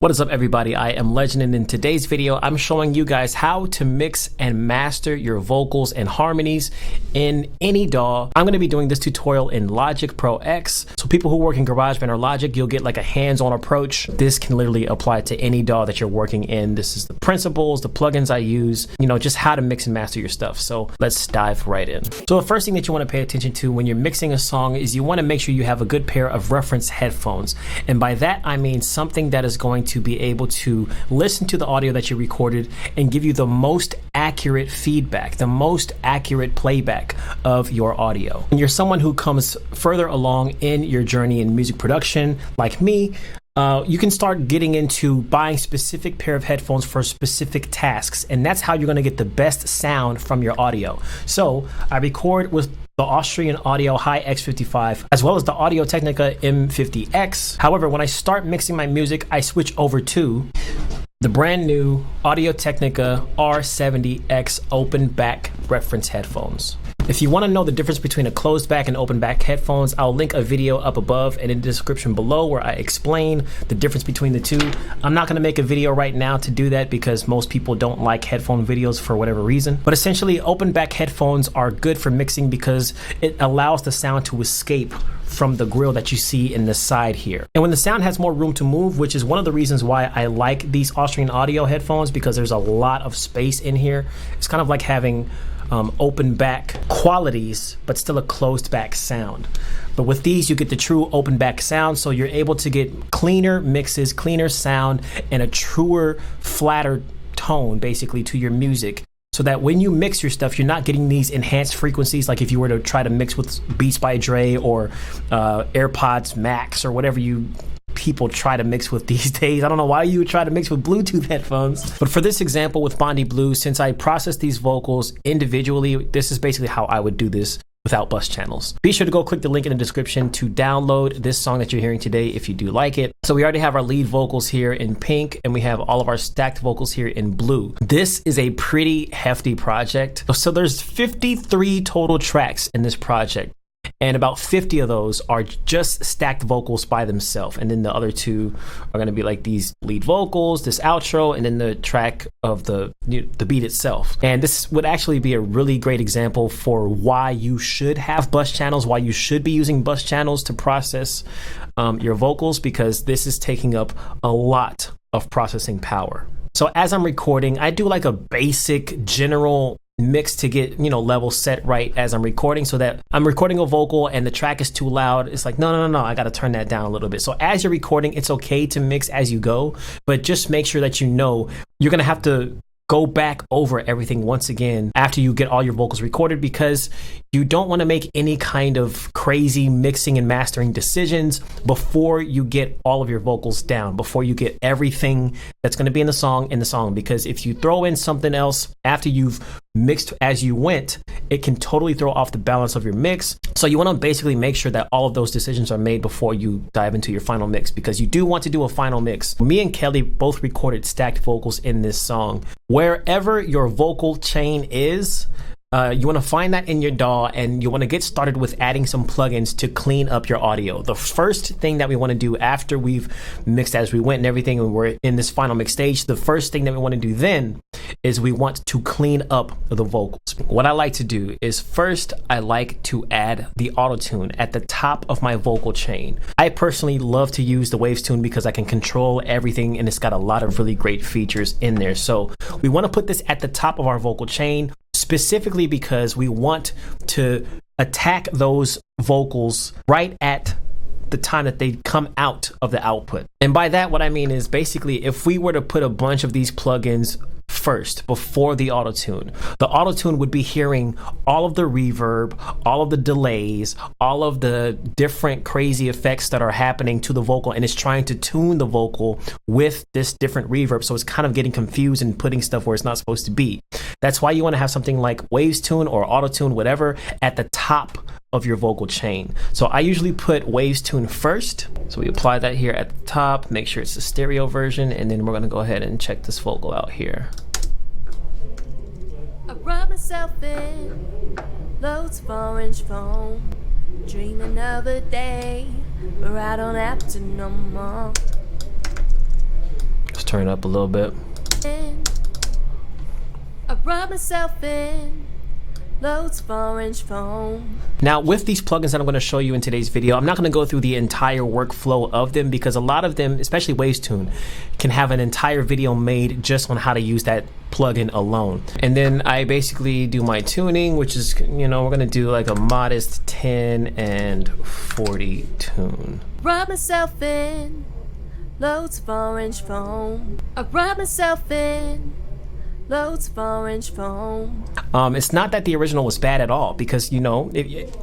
What is up, everybody? I am Legend, and in today's video I'm showing you guys how to mix and master your vocals and harmonies in any DAW. I'm going to be doing this tutorial in Logic Pro X, so people who work in GarageBand or Logic, you'll get like a hands-on approach. This can literally apply to any DAW that you're working in. This is the principles, the plugins I use, just how to mix and master your stuff. So let's dive right in. So the first thing that you want to pay attention to when you're mixing a song is you want to make sure you have a good pair of reference headphones, and by that I mean something that is going to be able to listen to the audio that you recorded and give you the most accurate feedback, the most accurate playback of your audio. When you're someone who comes further along in your journey in music production, like me, you can start getting into buying specific pair of headphones for specific tasks, and that's how you're going to get the best sound from your audio. So I record with the Austrian Audio Hi X55 as well as the Audio Technica M50X. However, when I start mixing my music, I switch over to the brand new Audio Technica R70X open back reference headphones. If you want to know the difference between a closed back and open back headphones, I'll link a video up above and in the description below where I explain the difference between the two. I'm not going to make a video right now to do that because most people don't like headphone videos for whatever reason. But essentially, open back headphones are good for mixing because it allows the sound to escape from the grill that you see in the side here. And when the sound has more room to move, which is one of the reasons why I like these Austrian Audio headphones, because there's a lot of space in here. It's kind of like having open back qualities, but still a closed back sound. But with these, you get the true open back sound, so you're able to get cleaner mixes, cleaner sound, and a truer, flatter tone basically to your music. So that when you mix your stuff, you're not getting these enhanced frequencies like if you were to try to mix with Beats by Dre or AirPods Max or whatever you people try to mix with these days. I don't know why you would try to mix with Bluetooth headphones. But for this example with Bondi Blue, since I process these vocals individually, this is basically how I would do this without bus channels. Be sure to go click the link in the description to download this song that you're hearing today if you do like it. So we already have our lead vocals here in pink, and we have all of our stacked vocals here in blue. This is a pretty hefty project. So there's 53 total tracks in this project, and about 50 of those are just stacked vocals by themselves, and then the other two are going to be like these lead vocals, this outro, and then the track of the beat itself. And this would actually be a really great example for why you should have bus channels, why you should be using bus channels to process your vocals, because this is taking up a lot of processing power. So as I'm recording, I do like a basic general mix to get level set right as I'm recording, so that I'm recording a vocal and the track is too loud. It's like no, I got to turn that down a little bit. So as you're recording, it's okay to mix as you go, but just make sure that you're gonna have to go back over everything once again after you get all your vocals recorded, because you don't want to make any kind of crazy mixing and mastering decisions before you get all of your vocals down, before you get everything that's going to be in the song, because if you throw in something else after you've mixed as you went, it can totally throw off the balance of your mix. So you want to basically make sure that all of those decisions are made before you dive into your final mix, because you do want to do a final mix. Me and Kelly both recorded stacked vocals in this song. Wherever your vocal chain is, you want to find that in your DAW, and you want to get started with adding some plugins to clean up your audio. The first thing that we want to do after we've mixed as we went and everything, and we're in this final mix stage, the first thing that we want to do then is we want to clean up the vocals. What I like to do is first, I like to add the Autotune at the top of my vocal chain. I personally love to use the WavesTune because I can control everything, and it's got a lot of really great features in there. So we want to put this at the top of our vocal chain, specifically because we want to attack those vocals right at the time that they come out of the output. And by that, what I mean is basically if we were to put a bunch of these plugins first before the Autotune would be hearing all of the reverb, all of the delays, all of the different crazy effects that are happening to the vocal, and it's trying to tune the vocal with this different reverb, so it's kind of getting confused and putting stuff where it's not supposed to be. That's why you want to have something like WavesTune or Autotune, whatever, at the top of your vocal chain. So I usually put WavesTune first. So we apply that here at the top, make sure it's the stereo version, and then we're going to go ahead and check this vocal out here. I rub myself in loads of orange foam, dreaming of a day where I don't have to no more. turn it up a little bit. I rub myself in loads of orange foam. Now with these plugins that I'm going to show you in today's video, I'm not going to go through the entire workflow of them because a lot of them, especially WavesTune, can have an entire video made just on how to use that plugin alone. And then I basically do my tuning, which is, you know, we're going to do like a modest 10 and 40 tune. Rub myself in loads of orange foam. I rub myself in loads of orange foam. It's not that the original was bad at all, because, you know,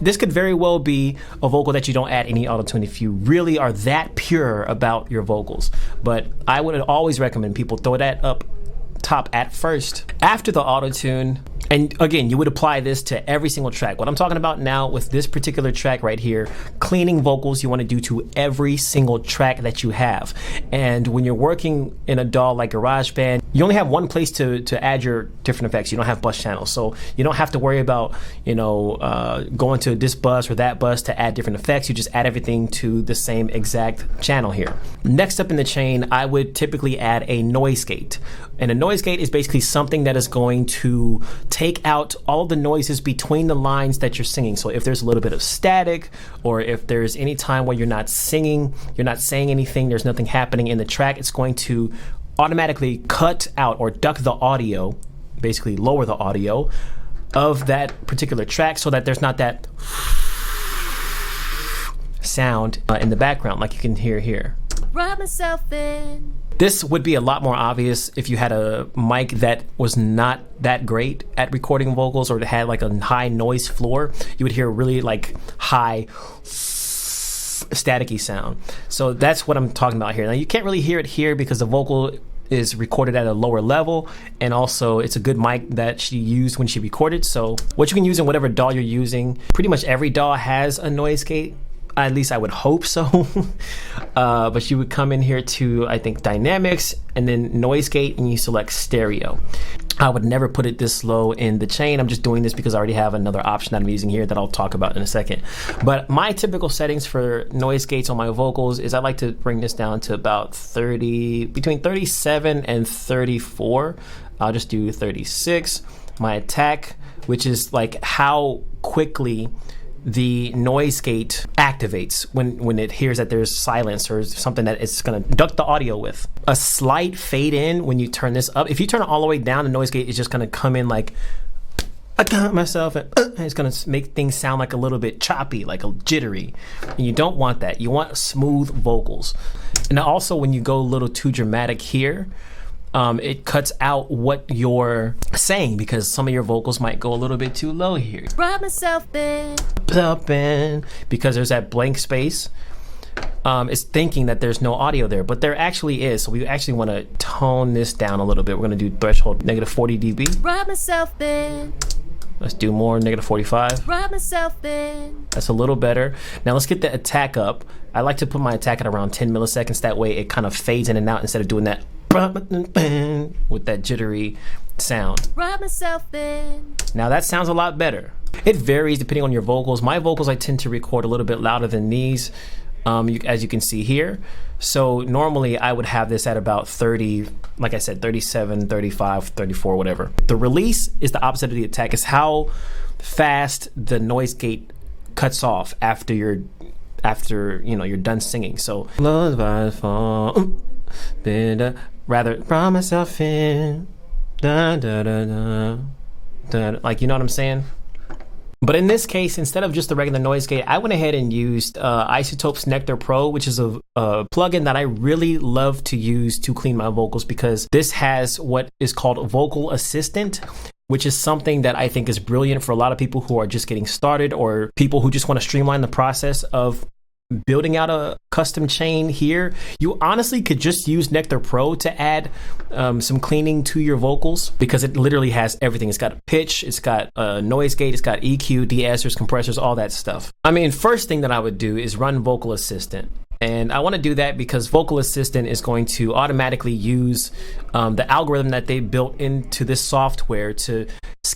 this could very well be a vocal that you don't add any autotune if you really are that pure about your vocals. But I would always recommend people throw that up top at first after the autotune. And again, you would apply this to every single track. What I'm talking about now with this particular track right here, cleaning vocals, you want to do to every single track that you have. And when you're working in a DAW like GarageBand, you only have one place to add your different effects. You don't have bus channels, so you don't have to worry about, you know, going to this bus or that bus to add different effects. You just add everything to the same exact channel here. Next up in the chain, I would typically add a noise gate. And a noise gate is basically something that is going to take out all the noises between the lines that you're singing. So if there's a little bit of static, or if there's any time where you're not singing, you're not saying anything, there's nothing happening in the track, it's going to automatically cut out or duck the audio, basically lower the audio of that particular track so that there's not that sound in the background like you can hear here. Rub myself in. This would be a lot more obvious if you had a mic that was not that great at recording vocals, or that had like a high noise floor. You would hear really like high staticky sound. So that's what I'm talking about here. Now you can't really hear it here because the vocal is recorded at a lower level, and also it's a good mic that she used when she recorded. So what you can use in whatever DAW you're using, pretty much every DAW has a noise gate. At least I would hope so. But you would come in here to, I think, dynamics and then noise gate, and you select stereo. I would never put it this low in the chain. I'm just doing this because I already have another option that I'm using here that I'll talk about in a second. But my typical settings for noise gates on my vocals is I like to bring this down to about 30, between 37 and 34. I'll just do 36. My attack, which is like how quickly the noise gate activates when it hears that there's silence or something that it's going to duck the audio with. A slight fade in when you turn this up. If you turn it all the way down, the noise gate is just going to come in like, I got myself, and it's going to make things sound like a little bit choppy, like a jittery. And you don't want that. You want smooth vocals. And also when you go a little too dramatic here, it cuts out what you're saying, because some of your vocals might go a little bit too low here. Rub myself in. Because there's that blank space. It's thinking that there's no audio there, but there actually is. So we actually want to tone this down a little bit. We're going to do threshold negative 40 dB. Rub myself in. Let's do more, negative 45. Rub myself in. That's a little better. Now let's get the attack up. I like to put my attack at around 10 milliseconds. That way it kind of fades in and out instead of doing that with that jittery sound. Rub myself in. Now that sounds a lot better. It varies depending on your vocals. My vocals I tend to record a little bit louder than these, as you can see here. So normally I would have this at about 30, like I said, 37, 35, 34, whatever. The release is the opposite of the attack. It's how fast the noise gate cuts off after you're done singing. So rather draw myself in, da, da, da, da, da, like, you know what I'm saying? But in this case, instead of just the regular noise gate, I went ahead and used Isotope's Nectar Pro, which is a plugin that I really love to use to clean my vocals, because this has what is called Vocal Assistant, which is something that I think is brilliant for a lot of people who are just getting started, or people who just want to streamline the process of building out a custom chain here. You honestly could just use Nectar Pro to add some cleaning to your vocals, because it literally has everything. It's got a pitch, it's got a noise gate, it's got EQ, de-essers, compressors, all that stuff. I mean, first thing that I would do is run Vocal Assistant. And I want to do that because Vocal Assistant is going to automatically use the algorithm that they built into this software to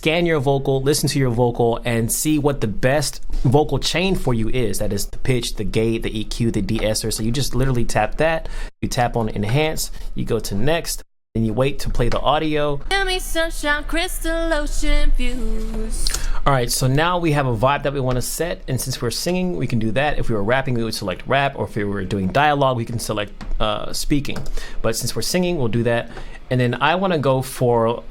scan your vocal, listen to your vocal, and see what the best vocal chain for you is. That is the pitch, the gate, the EQ, the de-esser. So you just literally tap that, you tap on enhance, you go to next, and you wait to play the audio. Give me sunshine, crystal ocean views. All right, so now we have a vibe that we want to set, and since we're singing, we can do that. If we were rapping, we would select rap, or if we were doing dialogue, we can select speaking. But since we're singing, we'll do that. And then I want to go for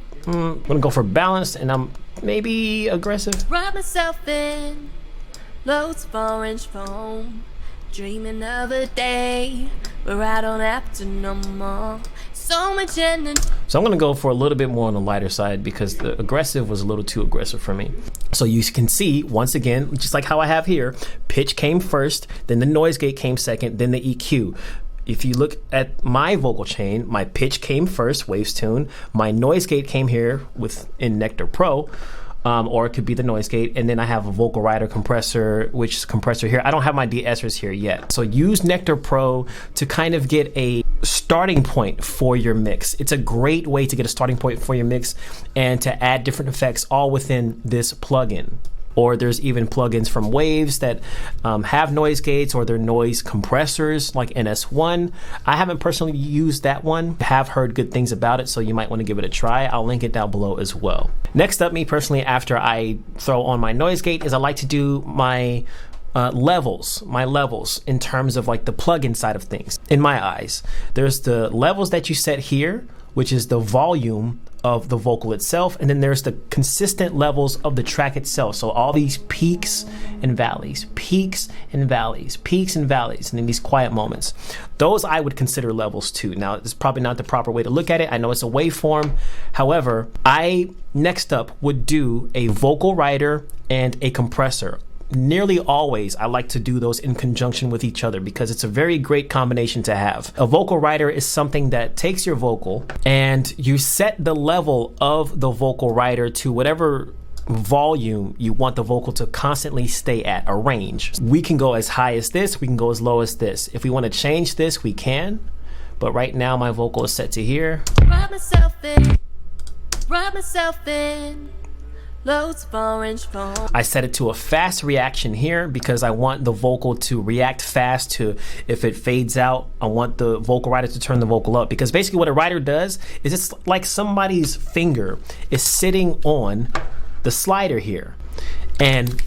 balanced, and I'm maybe aggressive. Wrap myself in loads of orange foam, dreaming of a day where I don't have to no more. So much energy. So I'm gonna go for a little bit more on the lighter side because the aggressive was a little too aggressive for me. So you can see, once again, just like how I have here, pitch came first, then the noise gate came second, then the EQ. If you look at my vocal chain, my pitch came first, WavesTune, my noise gate came here in Nectar Pro, or it could be the noise gate, and then I have a vocal rider compressor, which is compressor here. I don't have my de-essers here yet. So use Nectar Pro to kind of get a starting point for your mix. It's a great way to get a starting point for your mix and to add different effects all within this plugin. Or there's even plugins from Waves that have noise gates, or they're noise compressors like NS1. I haven't personally used that one, have heard good things about it, so you might want to give it a try. I'll link it down below as well. Next up, me personally, after I throw on my noise gate, is I like to do my levels in terms of like the plugin side of things. In my eyes, there's the levels that you set here, which is the volume of the vocal itself, and then there's the consistent levels of the track itself. So all these peaks and valleys, peaks and valleys, peaks and valleys, and then these quiet moments. Those I would consider levels too. Now, it's probably not the proper way to look at it. I know it's a waveform. However, I next up would do a vocal rider and a compressor. Nearly always, I like to do those in conjunction with each other because it's a very great combination to have. A vocal rider is something that takes your vocal and you set the level of the vocal rider to whatever volume you want the vocal to constantly stay at, a range. We can go as high as this, we can go as low as this. If we want to change this, we can, but right now my vocal is set to here. Wrap myself in, wrap myself in loads of orange foam. I set it to a fast reaction here because I want the vocal to react fast to, if it fades out, I want the vocal rider to turn the vocal up, because basically what a rider does is it's like somebody's finger is sitting on the slider here, and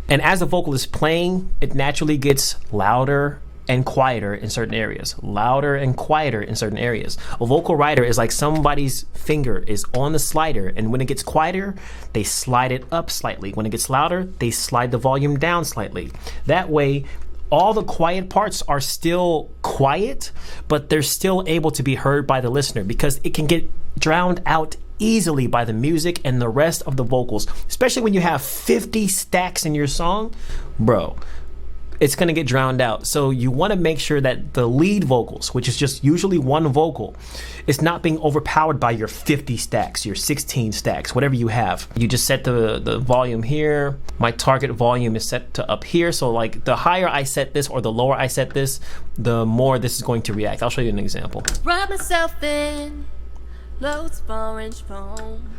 as the vocal is playing, it naturally gets louder and quieter in certain areas, louder and quieter in certain areas. A vocal rider is like somebody's finger is on the slider, and when it gets quieter, they slide it up slightly. When it gets louder, they slide the volume down slightly. That way, all the quiet parts are still quiet, but they're still able to be heard by the listener because it can get drowned out easily by the music and the rest of the vocals, especially when you have 50 stacks in your song, bro. It's gonna get drowned out. So you wanna make sure that the lead vocals, which is just usually one vocal, is not being overpowered by your 50 stacks, your 16 stacks, whatever you have. You just set the volume here. My target volume is set to up here. So like the higher I set this or the lower I set this, the more this is going to react. I'll show you an example. Wrap myself in loads of orange foam,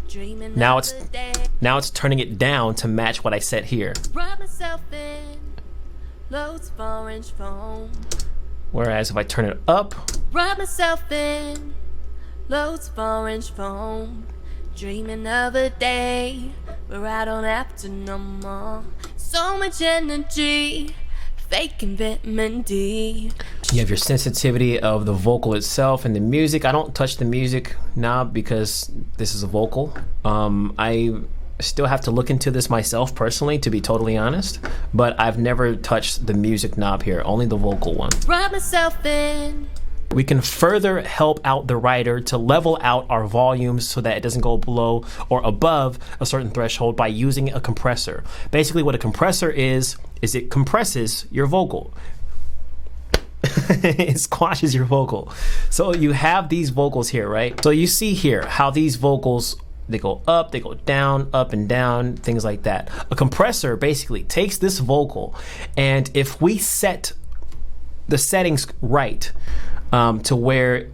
dreaming Now of the day. Now it's turning it down to match what I set here. Wrap myself in loads of orange foam. Whereas if I turn it up, Wrap myself in loads of orange foam, dreaming of a day where I don't have to no more. So much energy, faking vitamin D. you have your sensitivity of the vocal itself and the music. I don't touch the music knob because this is a vocal. I still have to look into this myself personally, to be totally honest, but I've never touched the music knob here, only the vocal one. Wrap myself in. We can further help out the rider to level out our volumes so that it doesn't go below or above a certain threshold by using a compressor. Basically what a compressor is it compresses your vocal. It squashes your vocal. So you have these vocals here, right? So you see here how these vocals, they go up, they go down, up and down, things like that. A compressor basically takes this vocal, and if we set the settings right to where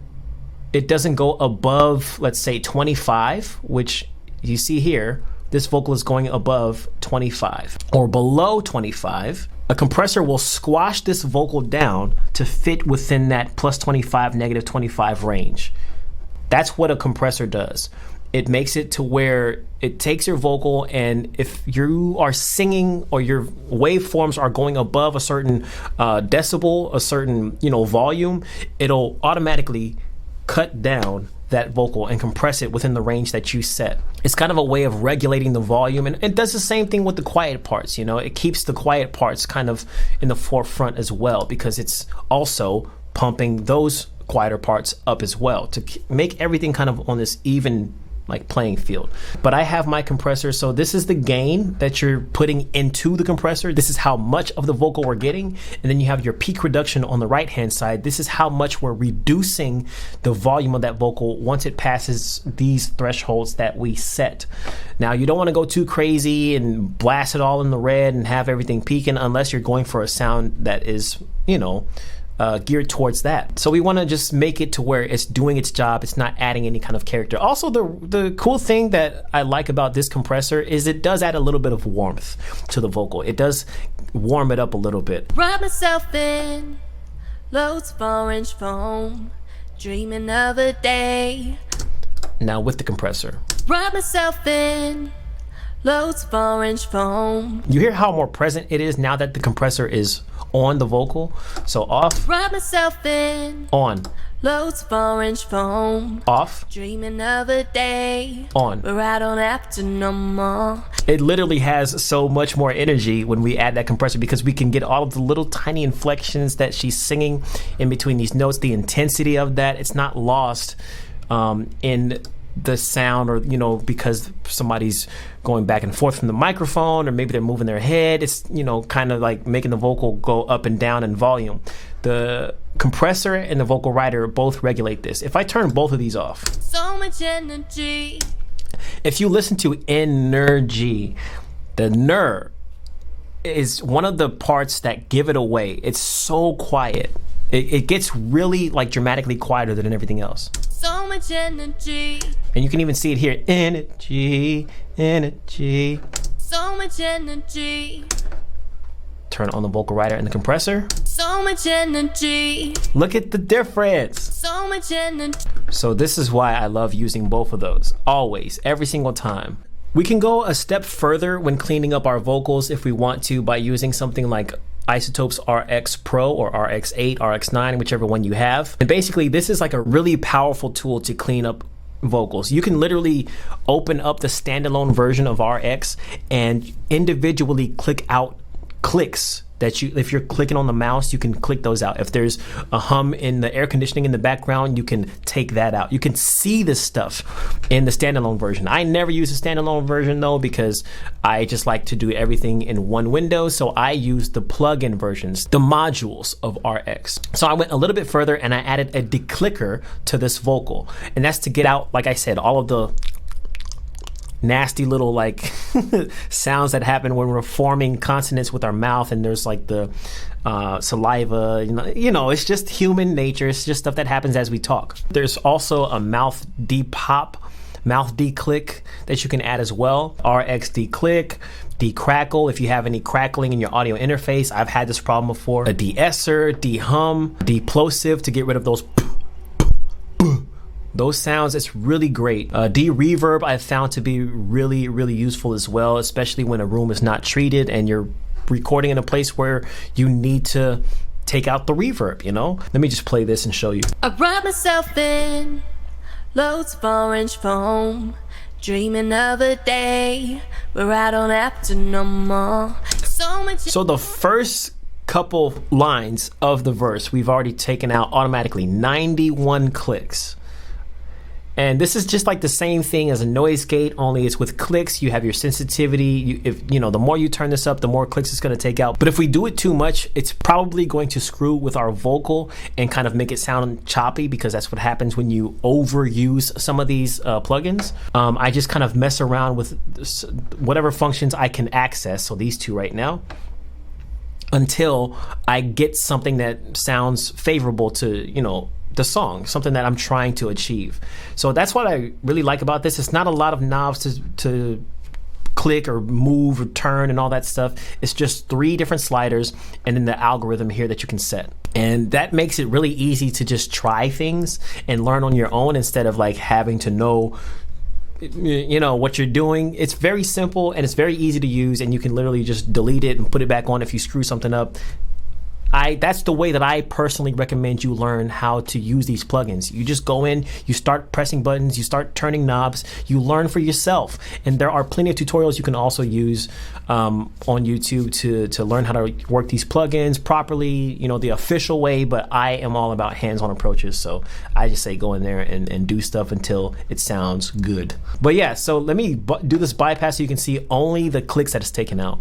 it doesn't go above, let's say 25, which you see here, this vocal is going above 25 or below 25. A compressor will squash this vocal down to fit within that plus 25, negative 25 range. That's what a compressor does. It makes it to where it takes your vocal, and if you are singing or your waveforms are going above a certain decibel, a certain volume, it'll automatically cut down that vocal and compress it within the range that you set. It's kind of a way of regulating the volume, and it does the same thing with the quiet parts. It keeps the quiet parts kind of in the forefront as well, because it's also pumping those quieter parts up as well to make everything kind of on this even playing field. But I have my compressor, so this is the gain that you're putting into the compressor. This is how much of the vocal we're getting, and then you have your peak reduction on the right hand side. This is how much we're reducing the volume of that vocal once it passes these thresholds that we set. Now, you don't want to go too crazy and blast it all in the red and have everything peaking unless you're going for a sound that is geared towards that. So we want to just make it to where it's doing its job. It's not adding any kind of character. Also, the cool thing that I like about this compressor is it does add a little bit of warmth to the vocal. It does warm it up a little bit. Wrap myself in loads of orange foam, dreaming of a day. Now with the compressor. Wrap myself in loads of orange foam. You hear how more present it is now that the compressor is on the vocal. So off. Wrap myself in on. Loads of orange foam. Off. Dreaming of a day. On. Where I don't have to no more. It literally has so much more energy when we add that compressor, because we can get all of the little tiny inflections that she's singing in between these notes. The intensity of that, it's not lost in the sound, or because somebody's going back and forth from the microphone, or maybe they're moving their head. It's kind of like making the vocal go up and down in volume. The compressor and the vocal rider both regulate this. If I turn both of these off, so much energy. If you listen to energy, the ner is one of the parts that give it away. It's so quiet. It gets really dramatically quieter than everything else. So much energy. And you can even see it here. Energy, energy. So much energy. Turn on the vocal rider and the compressor. So much energy. Look at the difference. So much energy. So this is why I love using both of those. Always, every single time. We can go a step further when cleaning up our vocals if we want to, by using something like Isotope's RX Pro or RX8, RX9, whichever one you have. And basically, this is a really powerful tool to clean up vocals. You can literally open up the standalone version of RX and individually click out clicks that if you're clicking on the mouse, you can click those out. If there's a hum in the air conditioning in the background, you can take that out. You can see this stuff in the standalone version. I never use the standalone version though, because I just like to do everything in one window. So I use the plugin versions, the modules of RX. So I went a little bit further and I added a declicker to this vocal. And that's to get out, like I said, all of the nasty little sounds that happen when we're forming consonants with our mouth, and there's the saliva, it's just human nature. It's just stuff that happens as we talk. There's also a mouth depop, mouth declick that you can add as well. RX declick, decrackle if you have any crackling in your audio interface. I've had this problem before. A de-esser, de-hum, de-plosive to get rid of those sounds. It's really great. De-reverb I've found to be really, really useful as well, especially when a room is not treated and you're recording in a place where you need to take out the reverb, Let me just play this and show you. I wrap myself in loads of orange foam, dreaming of a day where I don't have to no more. So the first couple lines of the verse, we've already taken out automatically 91 clicks. And this is just the same thing as a noise gate, only it's with clicks. You have your sensitivity. The more you turn this up, the more clicks it's going to take out. But if we do it too much, it's probably going to screw with our vocal and kind of make it sound choppy, because that's what happens when you overuse some of these plugins. I just kind of mess around with whatever functions I can access. So these two right now, until I get something that sounds favorable to the song, something that I'm trying to achieve. So that's what I really like about this. It's not a lot of knobs to click or move or turn and all that stuff. It's just 3 different sliders and then the algorithm here that you can set. And that makes it really easy to just try things and learn on your own instead of like having to know, you know, what you're doing. It's very simple and it's very easy to use, and you can literally just delete it and put it back on if you screw something up. That's the way that I personally recommend you learn how to use these plugins. You just go in, you start pressing buttons, you start turning knobs, you learn for yourself. And there are plenty of tutorials you can also use on YouTube to learn how to work these plugins properly, you know, the official way. But I am all about hands-on approaches, so I just say go in there and do stuff until it sounds good. But yeah, so let me do this bypass so you can see only the clicks that it's taken out.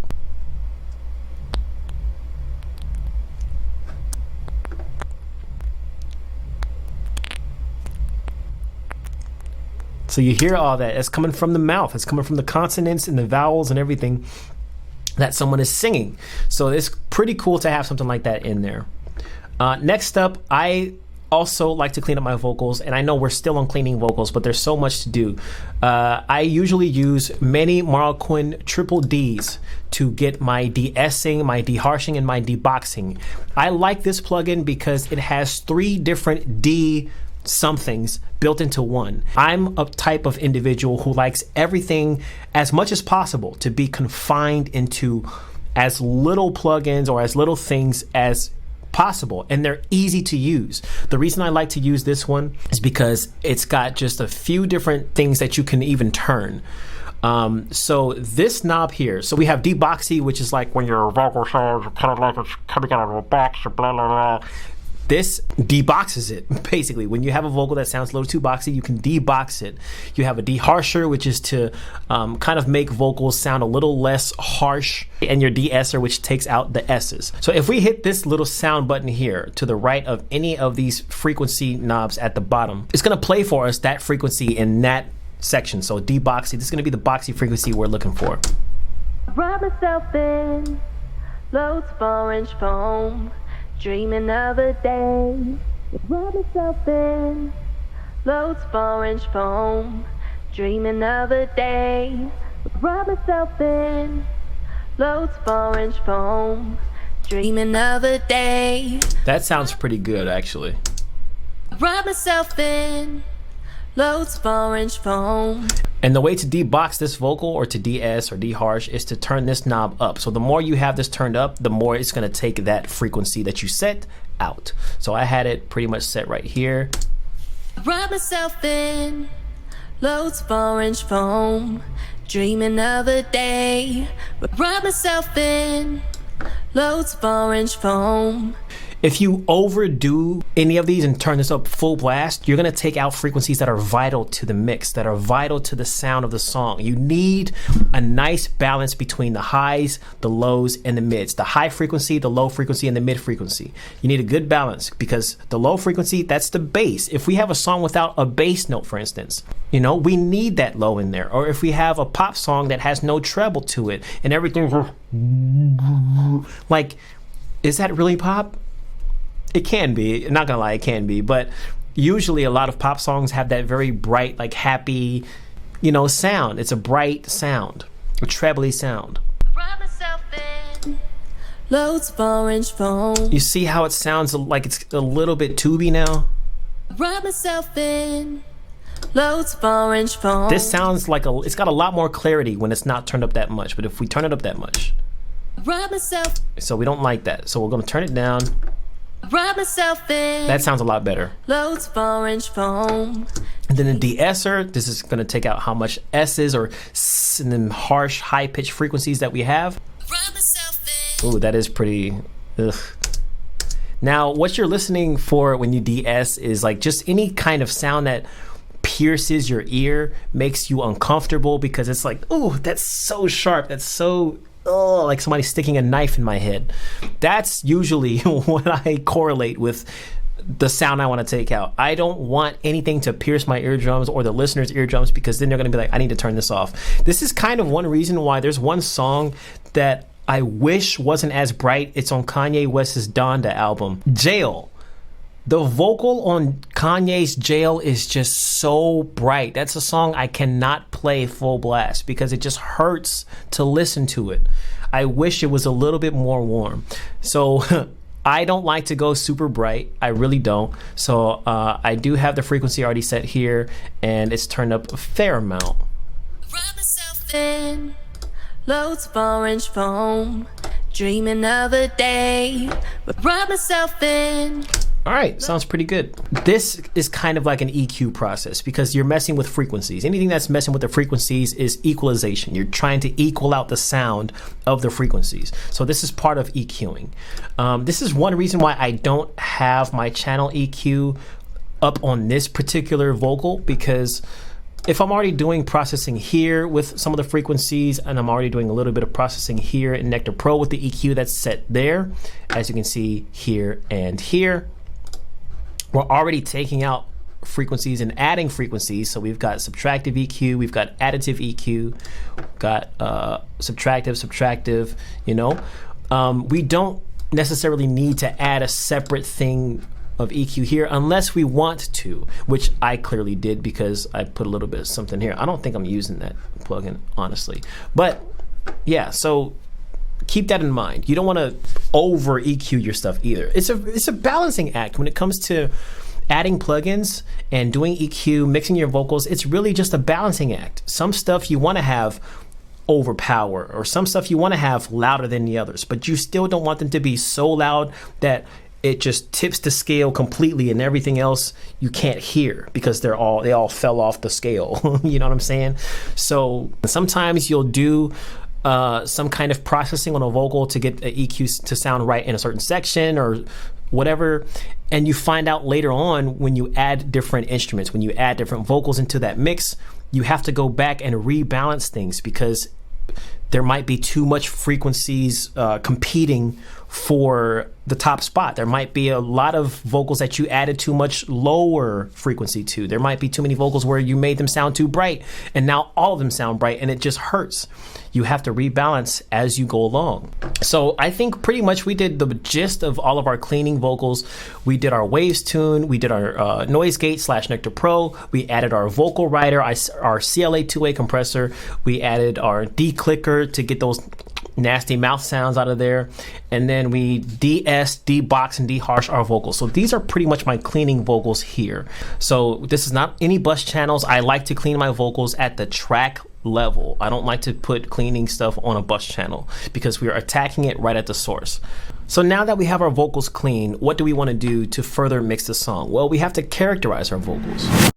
So you hear all that. It's coming from the mouth. It's coming from the consonants and the vowels and everything that someone is singing. So it's pretty cool to have something like that in there. Next up, I also like to clean up my vocals, and I know we're still on cleaning vocals, but there's so much to do. I usually use Manny Marroquin triple Ds to get my de-essing, my de-harshing, and my de-boxing. I like this plugin because it has 3 different D somethings built into one. I'm a type of individual who likes everything as much as possible to be confined into as little plugins or as little things as possible, and they're easy to use. The reason I like to use this one is because it's got just a few different things that you can even turn. So this knob here, so we have deboxy, which is like when your vocal sounds kind of like it's coming out of a box or blah blah blah. This deboxes it. Basically, when you have a vocal that sounds a little too boxy, you can debox it. You have a deharsher, which is to kind of make vocals sound a little less harsh, and your de-esser, which takes out the S's. So if we hit this little sound button here to the right of any of these frequency knobs at the bottom, it's gonna play for us that frequency in that section. So deboxy, this is gonna be the boxy frequency we're looking for. Rub myself in loads of orange foam, dreaming of a day. Rub myself in loads of orange foam, dreaming of a day. Rub myself in loads of orange foam, dreaming of a day. That sounds pretty good, actually. Rub myself in loads of orange foam. And the way to debox this vocal or to de-ess or de-harsh is to turn this knob up. So the more you have this turned up, the more it's gonna take that frequency that you set out. So I had it pretty much set right here. Rub myself in loads of orange foam, dreaming of a day. Rub myself in loads of orange foam. If you overdo any of these and turn this up full blast, you're gonna take out frequencies that are vital to the mix, that are vital to the sound of the song. You need a nice balance between the highs, the lows, and the mids. The high frequency, the low frequency, and the mid frequency. You need a good balance because the low frequency, that's the bass. If we have a song without a bass note, for instance, you know, we need that low in there. Or if we have a pop song that has no treble to it and everything's like, is that really pop? It can be, not gonna lie, it can be, but usually a lot of pop songs have that very bright, like happy, you know, sound. It's a bright sound, a trebly sound. Rub myself in loads of orange foam. You see how it sounds like it's a little bit tubey now? Rub myself in loads of orange foam. This sounds like it's got a lot more clarity when it's not turned up that much, but if we turn it up that much. Rub myself. So we don't like that, so we're gonna turn it down. Rub myself in. That sounds a lot better. Loads of orange foam. And then the de-esser, this is going to take out how much S's or S and then harsh, high-pitched frequencies that we have. Rub myself in. Ooh, that is pretty, ugh. Now, what you're listening for when you de-ess is like just any kind of sound that pierces your ear, makes you uncomfortable because it's like, ooh, that's so sharp, that's so... oh, like somebody sticking a knife in my head. That's usually what I correlate with the sound I want to take out. I don't want anything to pierce my eardrums or the listener's eardrums because then they're going to be like, I need to turn this off. This is kind of one reason why there's one song that I wish wasn't as bright. It's on Kanye West's Donda album, Jail. The vocal on Kanye's Jail is just so bright. That's a song I cannot play full blast because it just hurts to listen to it. I wish it was a little bit more warm. So I don't like to go super bright. I really don't. So I do have the frequency already set here, and it's turned up a fair amount. Wrap myself in loads of orange foam, dreaming of a day, but wrap myself in. All right, sounds pretty good. This is kind of like an EQ process because you're messing with frequencies. Anything that's messing with the frequencies is equalization. You're trying to equal out the sound of the frequencies. So this is part of EQing. This is one reason why I don't have my channel EQ up on this particular vocal, because if I'm already doing processing here with some of the frequencies, and I'm already doing a little bit of processing here in Nectar Pro with the EQ that's set there, as you can see here and here, we're already taking out frequencies and adding frequencies. So we've got subtractive EQ, we've got additive EQ, we've got subtractive, you know. We don't necessarily need to add a separate thing of EQ here unless we want to, which I clearly did because I put a little bit of something here. I don't think I'm using that plugin, honestly. But yeah, so keep that in mind. You don't want to over EQ your stuff either. It's a balancing act when it comes to adding plugins and doing EQ, mixing your vocals. It's really just a balancing act. Some stuff you want to have overpower, or some stuff you want to have louder than the others, but you still don't want them to be so loud that it just tips the scale completely and everything else you can't hear because they all fell off the scale. You know what I'm saying? So sometimes you'll do some kind of processing on a vocal to get the EQ to sound right in a certain section or whatever, and you find out later on when you add different instruments, when you add different vocals into that mix, you have to go back and rebalance things because there might be too much frequencies competing for the top spot. There might be a lot of vocals that you added too much lower frequency to. There might be too many vocals where you made them sound too bright, and now all of them sound bright, and it just hurts. You have to rebalance as you go along. So I think pretty much we did the gist of all of our cleaning vocals. We did our WavesTune, we did our noise gate / Nectar Pro, we added our vocal writer, our CLA 2-way compressor, we added our declicker to get those nasty mouth sounds out of there, and then we debox and deharsh our vocals. So these are pretty much my cleaning vocals here. So this is not any bus channels. I like to clean my vocals at the track level. I don't like to put cleaning stuff on a bus channel because we are attacking it right at the source. So now that we have our vocals clean, what do we want to do to further mix the song? Well, we have to characterize our vocals.